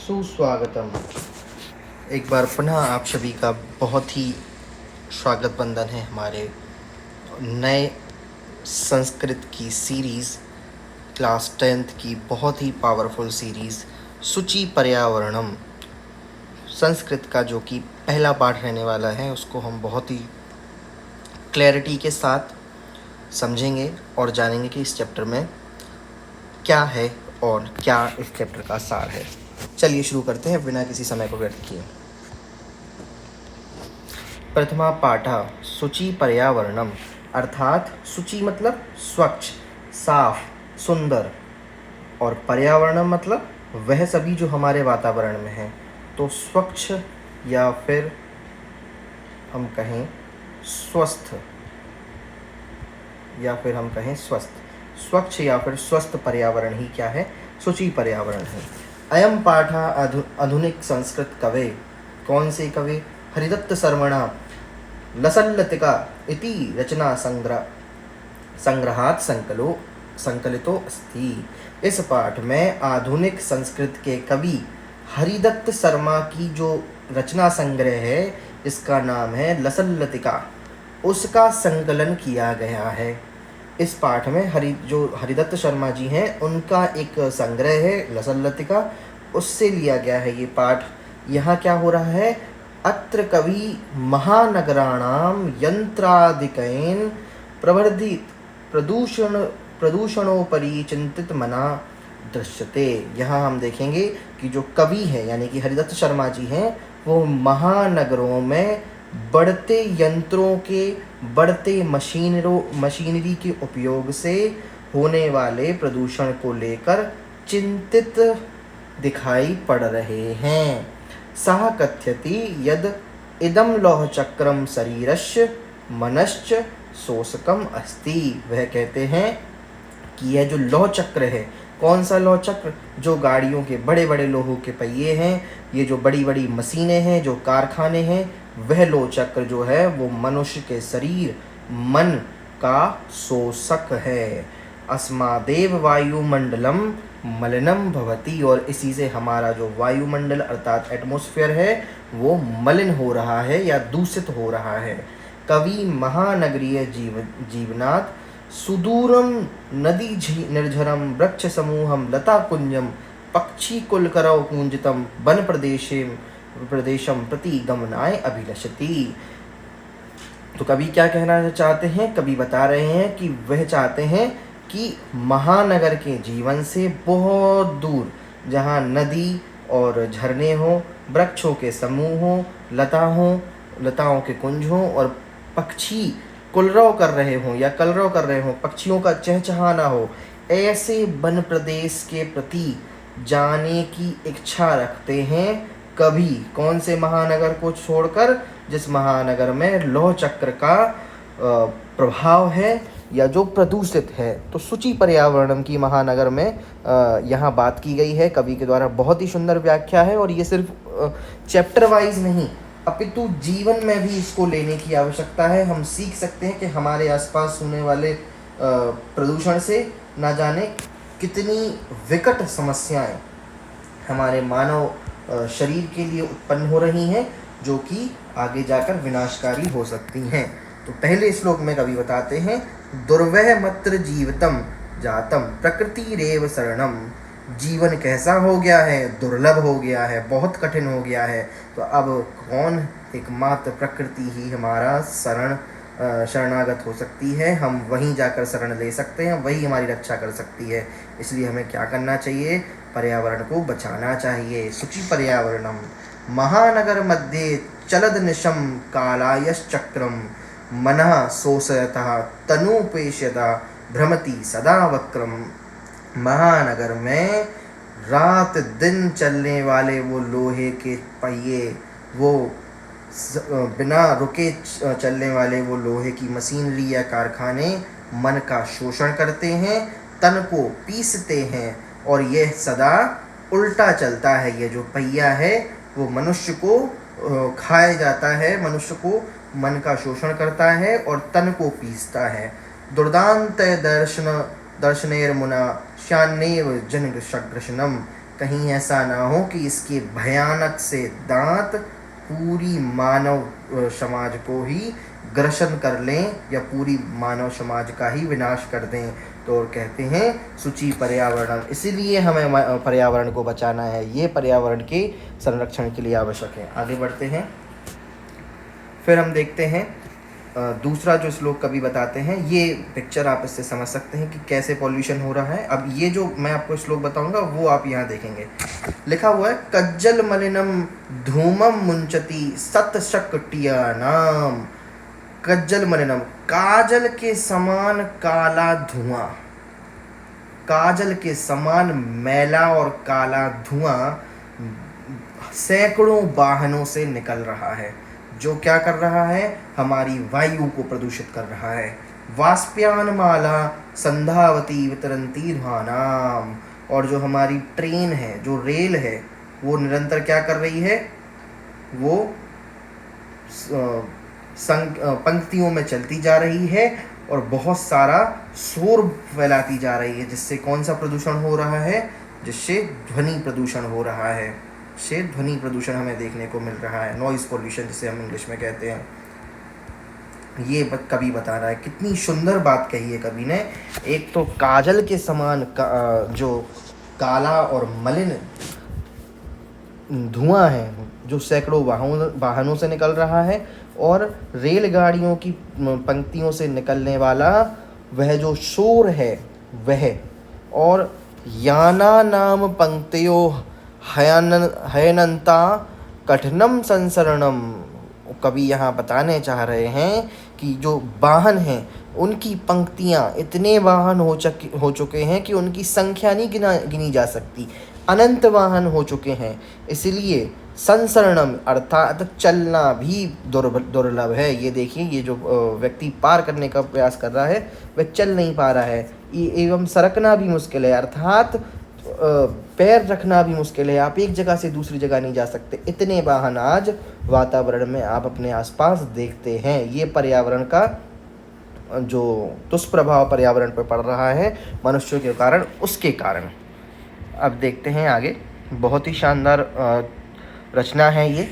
सुस्वागतम। एक बार पुनः आप सभी का बहुत ही स्वागत बंधन है हमारे नए संस्कृत की सीरीज़, क्लास 10th की बहुत ही पावरफुल सीरीज़ सूची पर्यावरणम। संस्कृत का जो कि पहला पाठ रहने वाला है, उसको हम बहुत ही क्लैरिटी के साथ समझेंगे और जानेंगे कि इस चैप्टर में क्या है और क्या इस चैप्टर का सार है। चलिए शुरू करते हैं बिना किसी समय को व्यर्थ किए। प्रथमा पाठा शुचि पर्यावरणम, अर्थात शुचि मतलब स्वच्छ, साफ, सुंदर, और पर्यावरणम मतलब वह सभी जो हमारे वातावरण में है। तो स्वच्छ या फिर हम कहें स्वस्थ, या फिर हम कहें स्वस्थ, स्वच्छ या फिर स्वस्थ पर्यावरण ही क्या है? शुचि पर्यावरण है। अयम पाठा आधुनिक संस्कृत कवे, कौन से कवि? हरिदत्त शर्मणा लसल्लतिका इति रचना संग्रहात संकलितो अस्ति। इस पाठ में आधुनिक संस्कृत के कवि हरिदत्त शर्मा की जो रचना संग्रह है, इसका नाम है लसल्लतिका, उसका संकलन किया गया है। इस पाठ में हरिदत्त शर्मा जी हैं, उनका एक संग्रह है लसल्लतिका, उससे लिया गया है ये पाठ। यहाँ क्या हो रहा है? अत्र कवि महानगराणाम यंत्रादिकैन प्रवर्धित प्रदूषणोपरि चिंतित मना दृश्यते। यहाँ हम देखेंगे कि जो कवि है यानी कि हरिदत्त शर्मा जी हैं, वो महानगरों में बढ़ते यंत्रों के, बढ़ते मशीनरी के उपयोग से होने वाले प्रदूषण को लेकर चिंतित दिखाई पड़ रहे हैं। सह कथ्यति यद इदं लौहचक्रम शरीरस्य मनश्च शोषकम अस्ति। वह कहते हैं कि यह जो लौह चक्र है, कौन सा लौह चक्र? जो गाड़ियों के बड़े बड़े लोहों के पहिए हैं, ये जो बड़ी बड़ी मशीनें हैं, जो कारखाने हैं, वह लौह चक्र जो है वो मनुष्य के शरीर, मन का शोषक है। अस्मादेव वायुमंडलम मलिनम भवति, और इसी से हमारा जो वायुमंडल अर्थात एटमॉस्फेयर है वो मलिन हो रहा है या दूषित हो रहा है। कवि महानगरीय जीवनात् सुदूरम नदी निर्झरम वृक्ष समूहम लता कुंजम पक्षी कुलकरव कुंजितम वन प्रदेशम प्रति गमनाय अभिलषति। तो कवि क्या कहना चाहते हैं? कवि बता रहे हैं कि वह चाहते हैं कि महानगर के जीवन से बहुत दूर, जहाँ नदी और झरने हों, वृक्षों के समूह हों, लताओं के कुंज हों, और पक्षी कुलरव कर रहे हों या कलरव कर रहे हों, पक्षियों का चहचहाना हो, ऐसे वन प्रदेश के प्रति जाने की इच्छा रखते हैं कभी। कौन से महानगर को छोड़कर? जिस महानगर में लौह चक्र का प्रभाव है या जो प्रदूषित है। तो शुचि पर्यावरणम की महानगर में यहाँ बात की गई है कवि के द्वारा। बहुत ही सुंदर व्याख्या है, और ये सिर्फ चैप्टर वाइज नहीं अपितु जीवन में भी इसको लेने की आवश्यकता है। हम सीख सकते हैं कि हमारे आसपास होने वाले प्रदूषण से ना जाने कितनी विकट समस्याएं हमारे मानव शरीर के लिए उत्पन्न हो रही हैं, जो कि आगे जाकर विनाशकारी हो सकती हैं। तो पहले श्लोक में कवि बताते हैं, दुर्वह मत्र जीवितम जातम प्रकृति रेव शरणम। जीवन कैसा हो गया है? दुर्लभ हो गया है, बहुत कठिन हो गया है। तो अब कौन? एकमात्र प्रकृति ही हमारा शरणागत हो सकती है। हम वहीं जाकर शरण ले सकते हैं, वही हमारी रक्षा कर सकती है। इसलिए हमें क्या करना चाहिए? पर्यावरण को बचाना चाहिए। शुचि पर्यावरणम महानगर मध्ये चलद निशम कालायश्चक्रम मनः शोषयतः तनुपेशयता भ्रमति सदा वक्रम। महानगर में रात दिन चलने वाले वो लोहे के पहिए, वो बिना रुके चलने वाले वो लोहे की मशीनरी या कारखाने मन का शोषण करते हैं, तन को पीसते हैं, और यह सदा उल्टा चलता है। ये जो पहिया है वो मनुष्य को खाया जाता है, मनुष्य को मन का शोषण करता है और तन को पीसता है। दुर्दांत दर्शनेर मुना श्यान्नेव जनग्रशनम। कहीं ऐसा ना हो कि इसके भयानक से दांत पूरी मानव समाज को ही ग्रसन कर लें या पूरी मानव समाज का ही विनाश कर दें। तो और कहते हैं शुचि पर्यावरण, इसीलिए हमें पर्यावरण को बचाना है, ये पर्यावरण के संरक्षण के लिए आवश्यक है। आगे बढ़ते हैं, फिर हम देखते हैं दूसरा जो श्लोक कवि बताते हैं। ये पिक्चर आप इससे समझ सकते हैं कि कैसे पॉल्यूशन हो रहा है। अब ये जो मैं आपको श्लोक बताऊंगा वो आप यहाँ देखेंगे, लिखा हुआ है कज्जल मलिनम धूमम मुंचती सतशक्टियानाम। कज्जल मलिनम, काजल के समान काला धुआं, काजल के समान मैला और काला धुआं सैकड़ों वाहनों से निकल रहा है, जो क्या कर रहा है, हमारी वायु को प्रदूषित कर रहा है। वाष्प्यान माला संधावती वितरंती ध्वानाम, और जो हमारी ट्रेन है, जो रेल है, वो निरंतर क्या कर रही है, वो पंक्तियों में चलती जा रही है और बहुत सारा शोर फैलाती जा रही है, जिससे कौन सा प्रदूषण हो रहा है, जिससे ध्वनि प्रदूषण हो रहा है, से ध्वनि प्रदूषण हमें देखने को मिल रहा है, नॉइज पॉल्यूशन जिसे हम इंग्लिश में कहते हैं। ये कवि बता रहा है, कितनी सुंदर बात कही है कवि ने। एक तो काजल के समान जो काला और मलिन धुआं है जो सैकड़ों वाहनों से निकल रहा है, और रेलगाड़ियों की पंक्तियों से निकलने वाला वह जो शोर है वह, और याना नाम पंक्तियों हयनंता कठिनम संसरणम। कवि यहाँ बताने चाह रहे हैं कि जो वाहन हैं उनकी पंक्तियाँ, इतने वाहन हो चुके हैं कि उनकी संख्या नहीं गिनी जा सकती, अनंत वाहन हो चुके हैं। इसलिए संसरणम अर्थात चलना भी दुर्लभ है। ये देखिए, ये जो व्यक्ति पार करने का प्रयास कर रहा है वह चल नहीं पा रहा है, एवं सरकना भी मुश्किल है, अर्थात पैर रखना भी मुश्किल है, आप एक जगह से दूसरी जगह नहीं जा सकते। इतने वाहन आज वातावरण में आप अपने आसपास देखते हैं। ये पर्यावरण का जो दुष्प्रभाव पर्यावरण पर पड़ रहा है मनुष्यों के कारण, उसके कारण। अब देखते हैं आगे, बहुत ही शानदार रचना है ये।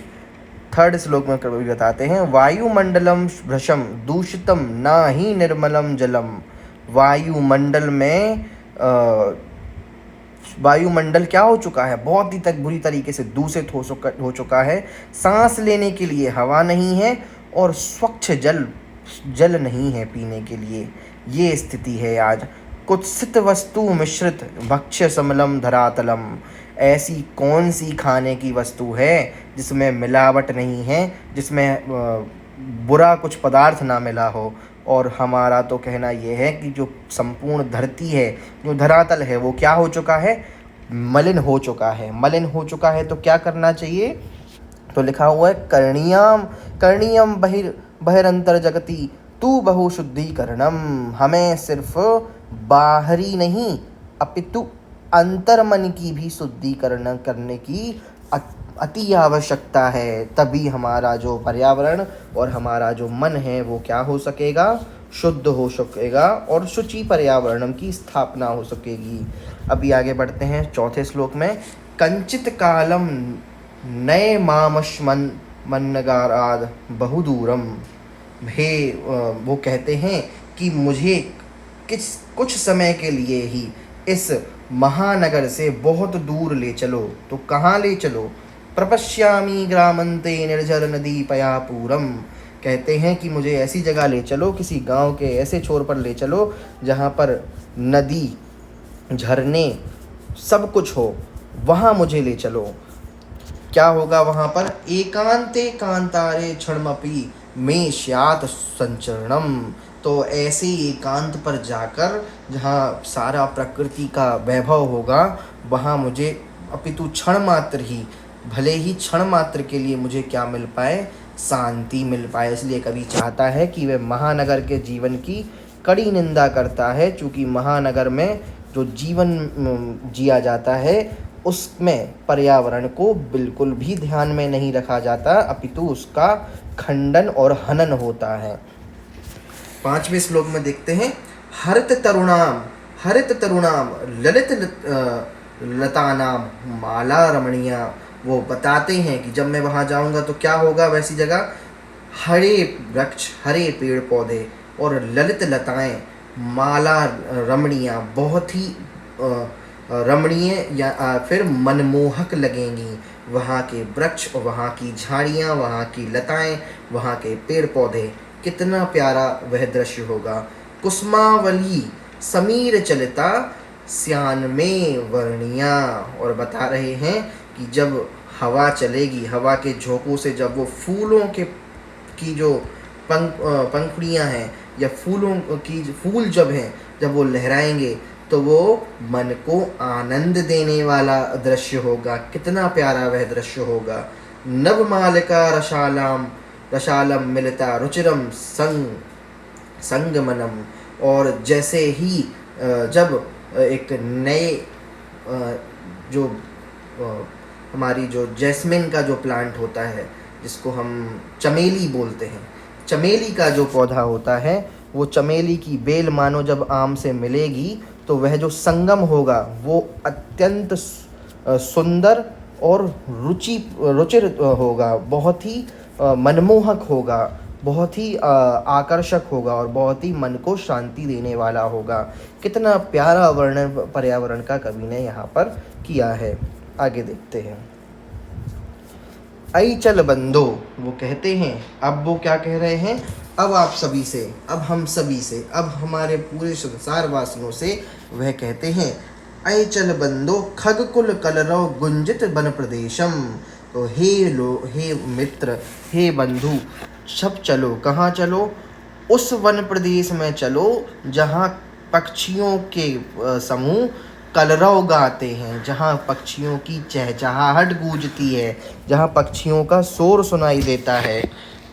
थर्ड श्लोक में कवि बताते हैं, वायुमंडलम भ्रशम दूषितम ना ही निर्मलम जलम। वायुमंडल में वायुमंडल क्या हो चुका है, बहुत ही तक बुरी तरीके से दूषित हो चुका है। सांस लेने के लिए हवा नहीं है और स्वच्छ जल नहीं है पीने के लिए। ये स्थिति है आज। कुत्सित वस्तु मिश्रित भक्ष्य समलम धरातलम। ऐसी कौन सी खाने की वस्तु है जिसमें मिलावट नहीं है, जिसमें बुरा कुछ पदार्थ ना मिला हो। और हमारा तो कहना यह है कि जो संपूर्ण धरती है, जो धरातल है, वो क्या हो चुका है, मलिन हो चुका है। मलिन हो चुका है तो क्या करना चाहिए, तो लिखा हुआ है करणीयम बहिरंतर जगति तू बहु शुद्धिकरणम। हमें सिर्फ बाहरी नहीं अपितु अंतर्मन की भी शुद्धिकरण करने की अति आवश्यकता है। तभी हमारा जो पर्यावरण और हमारा जो मन है वो क्या हो सकेगा, शुद्ध हो सकेगा और शुचि पर्यावरण की स्थापना हो सकेगी। अभी आगे बढ़ते हैं चौथे श्लोक में। कंचित कालम नए मामश्मन मन्नगाराद बहुदूरम। हे वो कहते हैं कि मुझे कुछ समय के लिए ही इस महानगर से बहुत दूर ले चलो। तो कहाँ ले चलो, प्रपश्यामी ग्रामंते निर्जल नदी पयापूरम। कहते हैं कि मुझे ऐसी जगह ले चलो, किसी गांव के ऐसे छोर पर ले चलो जहाँ पर नदी, झरने, सब कुछ हो, वहाँ मुझे ले चलो। क्या होगा वहाँ पर, एकांते कांतारे क्षणमपि में स्यात् संचरणम। तो ऐसे एकांत पर जाकर जहाँ सारा प्रकृति का वैभव होगा, वहाँ मुझे अपितु क्षण मात्र ही, भले ही क्षण मात्र के लिए मुझे क्या मिल पाए, शांति मिल पाए। इसलिए कवि चाहता है कि वह महानगर के जीवन की कड़ी निंदा करता है, चूँकि महानगर में जो जीवन जिया जाता है उसमें पर्यावरण को बिल्कुल भी ध्यान में नहीं रखा जाता, अपितु उसका खंडन और हनन होता है। पांचवें श्लोक में देखते हैं, हरित तरुणाम लतानाम माला रमणीया, वो बताते हैं कि जब मैं वहाँ जाऊँगा तो क्या होगा वैसी जगह, हरे वृक्ष, हरे पेड़ पौधे और ललित लताएं, माला रमणीया, बहुत ही रमणीय या फिर मनमोहक लगेंगी। वहाँ के वृक्ष और वहाँ की झाड़ियाँ, वहाँ की लताएं, वहाँ के पेड़ पौधे, कितना प्यारा वह दृश्य होगा। कुसुमावली समीर चलिता स्यान में वर्णिया, और बता रहे हैं कि जब हवा चलेगी, हवा के झोंकों से जब वो फूलों के की जो पंखुड़ियाँ हैं या फूलों की फूल जब हैं, जब वो लहराएंगे तो वो मन को आनंद देने वाला दृश्य होगा। कितना प्यारा वह दृश्य होगा। नवमालिका रसालम रसालम मिलता रुचिरम संगमनम, और जैसे ही जब एक नए जो हमारी जो जैस्मिन का जो प्लांट होता है, जिसको हम चमेली बोलते हैं, चमेली का जो पौधा होता है, वो चमेली की बेल मानो जब आम से मिलेगी तो वह जो संगम होगा वो अत्यंत सुंदर और रुचिर होगा, बहुत ही मनमोहक होगा, बहुत ही आकर्षक होगा और बहुत ही मन को शांति देने वाला होगा। कितना प्यारा वर्णन पर्यावरण का कवि ने यहाँ पर किया है। आगे देखते हैं। आई चल बंदो, वो कहते हैं, अब वो क्या कह रहे हैं, अब आप सभी से, अब हम सभी से, अब हमारे पूरे संसार वासियों से वह कहते हैं, ऐ चल बंदो खगकुल कलरव गुंजित वन प्रदेशम। तो हे मित्र, हे बंधु, सब चलो, कहाँ चलो, उस वन प्रदेश में चलो जहाँ पक्षियों के समूह कलरव गाते हैं, जहाँ पक्षियों की चहचहाहट गूंजती है, जहाँ पक्षियों का शोर सुनाई देता है।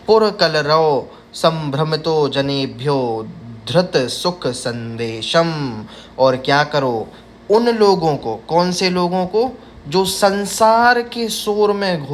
पुर कलरव संभ्रमितो जनेभ्यो धृत सुख संदेशम, और क्या करो, उन लोगों को, कौन से लोगों को, जो संसार के शोर में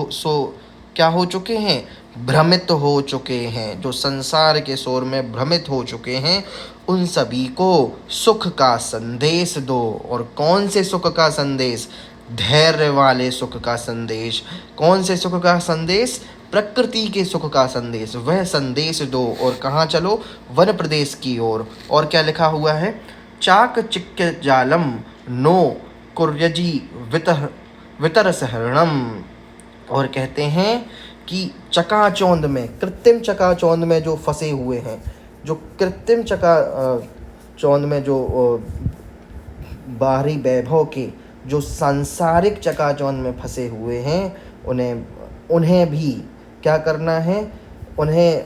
क्या हो चुके हैं, भ्रमित हो चुके हैं, जो संसार के शोर में भ्रमित हो चुके हैं, उन सभी को सुख का संदेश दो। और कौन से सुख का संदेश, धैर्य वाले सुख का संदेश। कौन से सुख का संदेश, प्रकृति के सुख का संदेश, वह संदेश दो। और कहाँ चलो, वन प्रदेश की ओर। और क्या लिखा हुआ है, चाक चिक्य जालम नो कुर्यजी वितर सहरणम। और कहते हैं कि चकाचौंध में, कृत्रिम चकाचौंध में जो फंसे हुए हैं, जो कृत्रिम चकाचौंध में जो बाहरी वैभव के, जो सांसारिक चकाचौंध में फंसे हुए हैं, उन्हें भी क्या करना है, उन्हें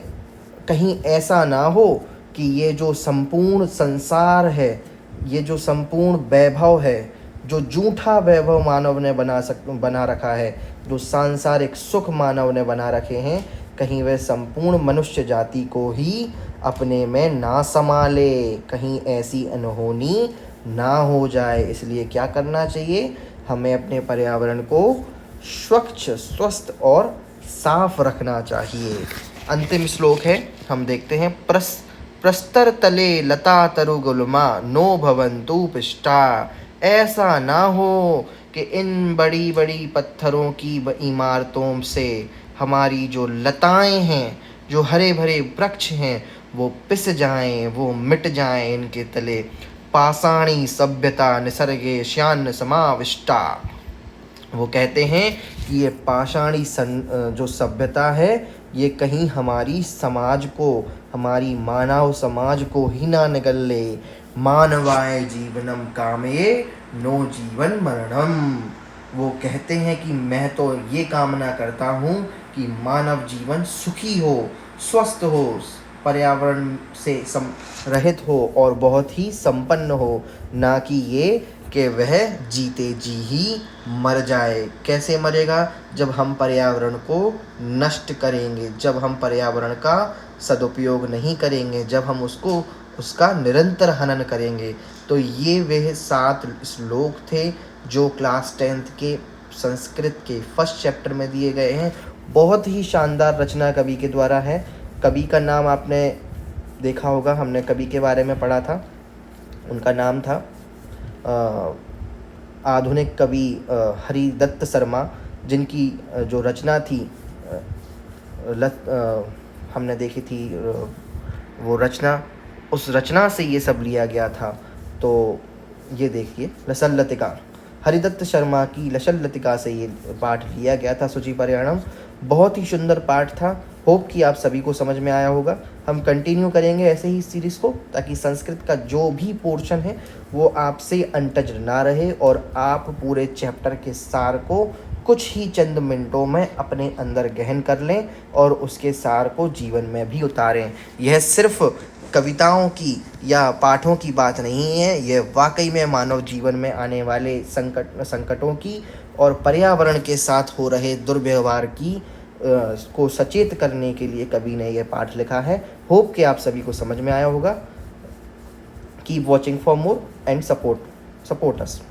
कहीं ऐसा ना हो कि ये जो संपूर्ण संसार है, ये जो संपूर्ण वैभव है, जो झूठा वैभव मानव ने बना रखा है, जो सांसारिक सुख मानव ने बना रखे हैं, कहीं वह संपूर्ण मनुष्य जाति को ही अपने में ना समा ले, कहीं ऐसी अनहोनी ना हो जाए। इसलिए क्या करना चाहिए, हमें अपने पर्यावरण को स्वच्छ, स्वस्थ और साफ रखना चाहिए। अंतिम श्लोक है, हम देखते हैं। प्रस्तर तले लता तरु गुलमा नो भवन्तु पिष्टा। ऐसा ना हो कि इन बड़ी बड़ी पत्थरों की इमारतों से हमारी जो लताएं हैं, जो हरे भरे वृक्ष हैं, वो पिस जाएं, वो मिट जाएं इनके तले। पाषाणी सभ्यता निसर्गे श्यान समाविष्टा। वो कहते हैं कि ये पाषाणी जो सभ्यता है, ये कहीं हमारी समाज को, हमारी मानव समाज को ही ना निगल ले। मानवाय जीवनम कामये नो जीवन मरणम। वो कहते हैं कि मैं तो ये कामना करता हूँ कि मानव जीवन सुखी हो, स्वस्थ हो, पर्यावरण से रहित हो और बहुत ही संपन्न हो, ना कि ये कि वह जीते जी ही मर जाए। कैसे मरेगा, जब हम पर्यावरण को नष्ट करेंगे, जब हम पर्यावरण का सदुपयोग नहीं करेंगे, जब हम उसका निरंतर हनन करेंगे। तो ये वह 7 श्लोक थे जो क्लास 10th के संस्कृत के फर्स्ट चैप्टर में दिए गए हैं। बहुत ही शानदार रचना कवि के द्वारा है। कवि का नाम आपने देखा होगा, हमने कवि के बारे में पढ़ा था, उनका नाम था आधुनिक कवि हरिदत्त शर्मा, जिनकी जो रचना थी हमने देखी थी वो रचना, उस रचना से ये सब लिया गया था। तो ये देखिए लसल लतिका, हरिदत्त शर्मा की लसल लतिका से ये पाठ लिया गया था सूचिपर्यायणम। बहुत ही सुंदर पाठ था। होप कि आप सभी को समझ में आया होगा। हम कंटिन्यू करेंगे ऐसे ही सीरीज़ को, ताकि संस्कृत का जो भी पोर्शन है वो आपसे अनटच ना रहे और आप पूरे चैप्टर के सार को कुछ ही चंद मिनटों में अपने अंदर गहन कर लें और उसके सार को जीवन में भी उतारें। यह सिर्फ कविताओं की या पाठों की बात नहीं है, यह वाकई में मानव जीवन में आने वाले संकटों की और पर्यावरण के साथ हो रहे दुर्व्यवहार की को सचेत करने के लिए कवि ने यह पाठ लिखा है। होप कि आप सभी को समझ में आया होगा। Keep watching for more and support us.